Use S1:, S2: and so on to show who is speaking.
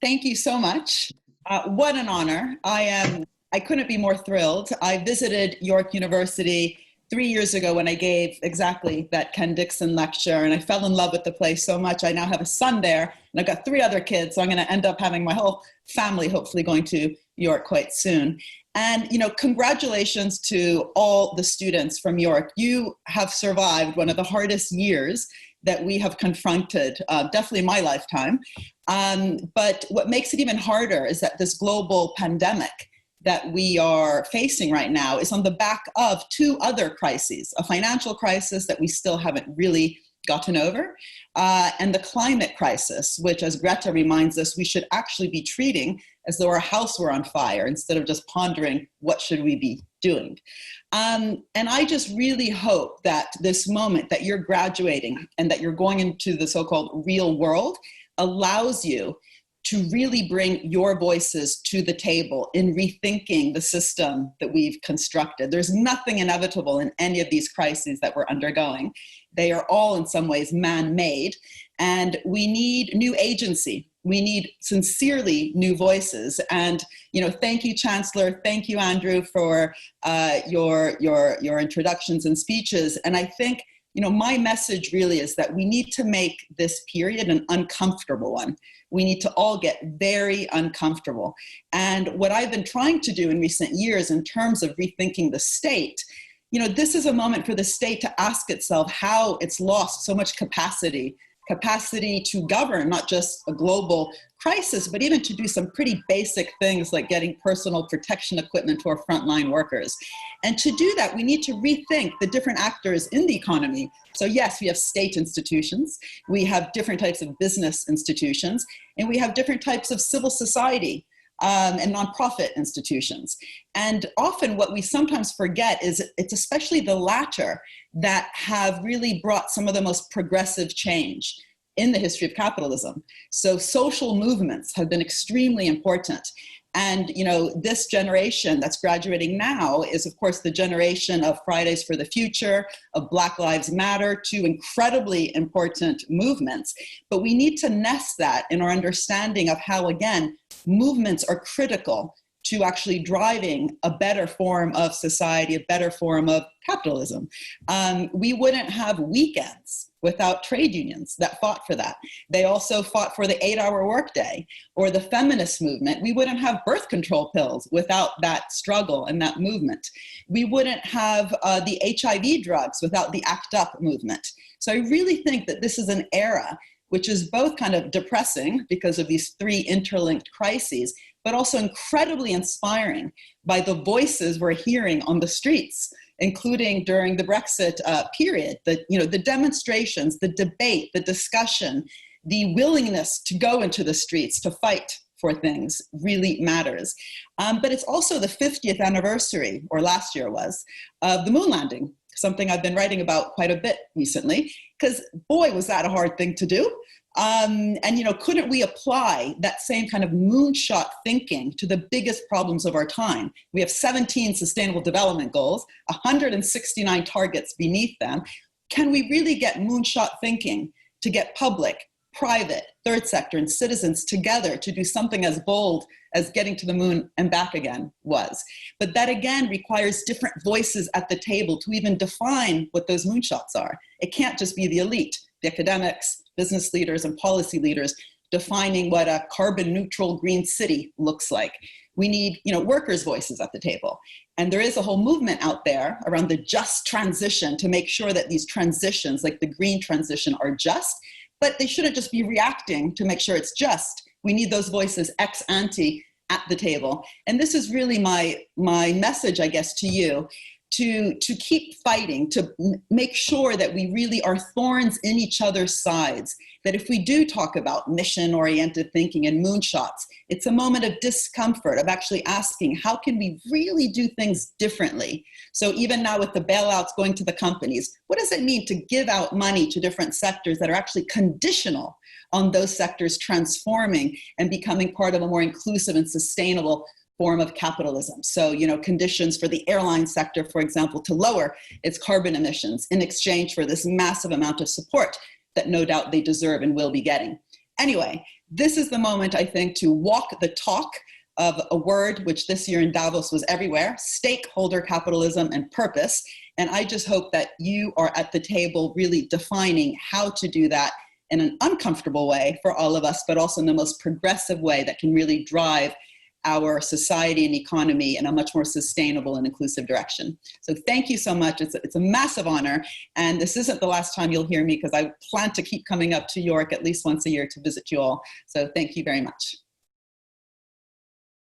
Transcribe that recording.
S1: Thank you so much. What an honor. I couldn't be more thrilled. I visited York University 3 years ago when I gave exactly that Ken Dixon lecture, and I fell in love with the place so much. I now have a son there, and I've got 3 other kids, so I'm going to end up having my whole family hopefully going to York quite soon. And, congratulations to all the students from York. You have survived one of the hardest years that we have confronted, definitely in my lifetime. But what makes it even harder is that this global pandemic that we are facing right now is on the back of 2 other crises, a financial crisis that we still haven't really gotten over, and the climate crisis, which, as Greta reminds us, we should actually be treating as though our house were on fire instead of just pondering what should we be doing. And I just really hope that this moment that you're graduating and that you're going into the so-called real world allows you to really bring your voices to the table in rethinking the system that we've constructed. There's nothing inevitable in any of these crises that we're undergoing. They are all in some ways man-made, and we need new agency. We need sincerely new voices. And, thank you, Chancellor. Thank you, Andrew, for your introductions and speeches. And I think, my message really is that we need to make this period an uncomfortable one. We need to all get very uncomfortable. And what I've been trying to do in recent years in terms of rethinking the state, this is a moment for the state to ask itself how it's lost so much capacity to govern not just a global crisis, but even to do some pretty basic things like getting personal protection equipment to our frontline workers. And to do that, we need to rethink the different actors in the economy. So yes, we have state institutions, we have different types of business institutions, and we have different types of civil society and nonprofit institutions. And often what we sometimes forget is it's especially the latter that have really brought some of the most progressive change in the history of capitalism. So social movements have been extremely important. And this generation that's graduating now is, of course, the generation of Fridays for the Future, of Black Lives Matter, 2 incredibly important movements. But we need to nest that in our understanding of how, again, movements are critical to actually driving a better form of society, a better form of capitalism. We wouldn't have weekends without trade unions that fought for that. They also fought for the 8-hour workday or the feminist movement. We wouldn't have birth control pills without that struggle and that movement. We wouldn't have the HIV drugs without the ACT UP movement. So I really think that this is an era which is both kind of depressing because of these 3 interlinked crises, but also incredibly inspiring by the voices we're hearing on the streets, including during the Brexit period. The demonstrations, the debate, the discussion, the willingness to go into the streets to fight for things really matters. But it's also the 50th anniversary, or last year was, of the moon landing, something I've been writing about quite a bit recently, because boy, was that a hard thing to do. And couldn't we apply that same kind of moonshot thinking to the biggest problems of our time? We have 17 sustainable development goals, 169 targets beneath them. Can we really get moonshot thinking to get public, private, third sector, and citizens together to do something as bold as getting to the moon and back again was? But that again requires different voices at the table to even define what those moonshots are. It can't just be the elite, the academics, business leaders, and policy leaders defining what a carbon neutral green city looks like. We need, workers' voices at the table. And there is a whole movement out there around the just transition to make sure that these transitions, like the green transition, are just, but they shouldn't just be reacting to make sure it's just. We need those voices ex ante at the table. And this is really my message, I guess, to you, to keep fighting, to make sure that we really are thorns in each other's sides, that if we do talk about mission-oriented thinking and moonshots, it's a moment of discomfort, of actually asking, how can we really do things differently? So even now with the bailouts going to the companies, what does it mean to give out money to different sectors that are actually conditional on those sectors transforming and becoming part of a more inclusive and sustainable form of capitalism? So, conditions for the airline sector, for example, to lower its carbon emissions in exchange for this massive amount of support that no doubt they deserve and will be getting. Anyway, this is the moment, I think, to walk the talk of a word which this year in Davos was everywhere: stakeholder capitalism and purpose. And I just hope that you are at the table really defining how to do that in an uncomfortable way for all of us, but also in the most progressive way that can really drive our society and economy in a much more sustainable and inclusive direction. So thank you so much. It's a massive honor. And this isn't the last time you'll hear me, because I plan to keep coming up to York at least once a year to visit you all. So thank you very much.